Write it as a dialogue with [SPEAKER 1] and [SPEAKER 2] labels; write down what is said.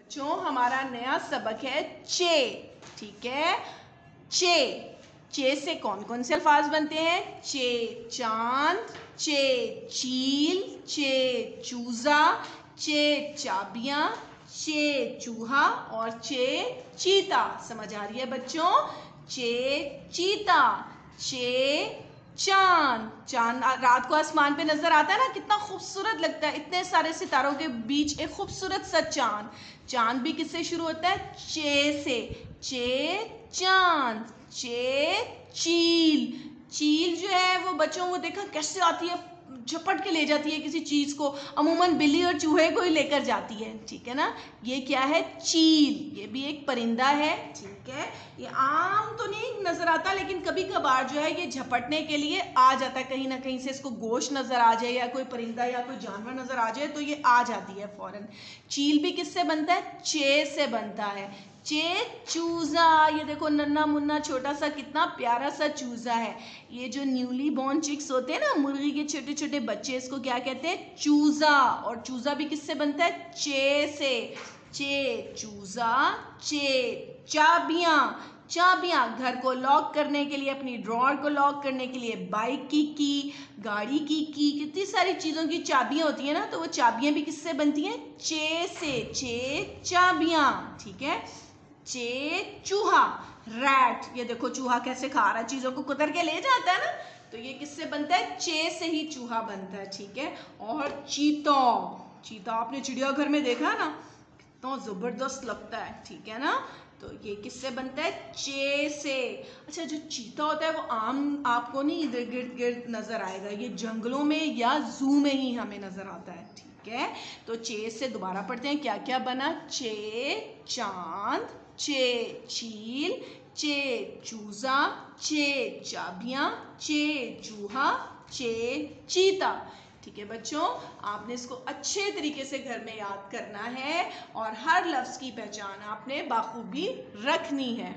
[SPEAKER 1] बच्चों हमारा नया सबक है चे। ठीक है, चे। चे से कौन कौन से अल्फाज बनते हैं? चे चांद, चे चील, चे चूजा, चे चाबियां, चे चूहा और चे चीता। समझ आ रही है बच्चों? चे चीता, चे चांद। चांद रात को आसमान पे नजर आता है ना, कितना खूबसूरत लगता है, इतने सारे सितारों के बीच एक खूबसूरत सा चांद। चांद भी किससे शुरू होता है? चे से। चे चांद, चे चील। चील जो है वो बच्चों को देखा कैसे आती है, झपट के ले जाती है किसी चीज को, अमूमन बिल्ली और चूहे को ही लेकर जाती है। ठीक है ना, ये क्या है? चील। ये भी एक परिंदा है। ठीक है, ये आम तो नहीं नजर आता, लेकिन कभी कभार जो है ये झपटने के लिए आ जाता है, कहीं ना कहीं से इसको गोश्त नजर आ जाए या कोई परिंदा या कोई जानवर नजर आ जाए तो ये आ जाती है फौरन। चील भी किससे बनता है? चे से बनता है। चे चूजा। ये देखो नन्ना मुन्ना छोटा सा कितना प्यारा सा चूजा है। ये जो न्यूली बॉर्न चिक्स होते हैं ना, मुर्गी के छोटे छोटे बच्चे, इसको क्या कहते हैं? चूजा। और चूजा भी किससे बनता है? चे से। चे चूजा, चे चाबियां। चाबियां घर को लॉक करने के लिए, अपनी ड्रॉअर को लॉक करने के लिए, बाइक की, गाड़ी की, कितनी सारी चीजों की चाबियां होती है ना, तो वो चाबियां भी किससे बनती हैं? चे से। चे चाबियां। ठीक है, चे चूहा, रैट। ये देखो चूहा कैसे खा रहा है, चीजों को कुतर के ले जाता है ना, तो ये किससे बनता है? चे से ही चूहा बनता है। ठीक है, और चीता। चीता आपने चिड़ियाघर में देखा है ना, कितना जबरदस्त लगता है। ठीक है ना, तो ये किससे बनता है? चे से। अच्छा, जो चीता होता है वो आम आपको नहीं इधर गिर्द गिर्द नजर आएगा, ये जंगलों में या जू में ही हमें नजर आता है। ठीक है, तो चे से दोबारा पढ़ते हैं, क्या क्या बना? चे चांद, चे चील, चे चूजा, चे चाबियां, चे चूहा, चे चीता। ठीक है बच्चों, आपने इसको अच्छे तरीके से घर में याद करना है और हर लफ्ज की पहचान आपने बाखूबी रखनी है।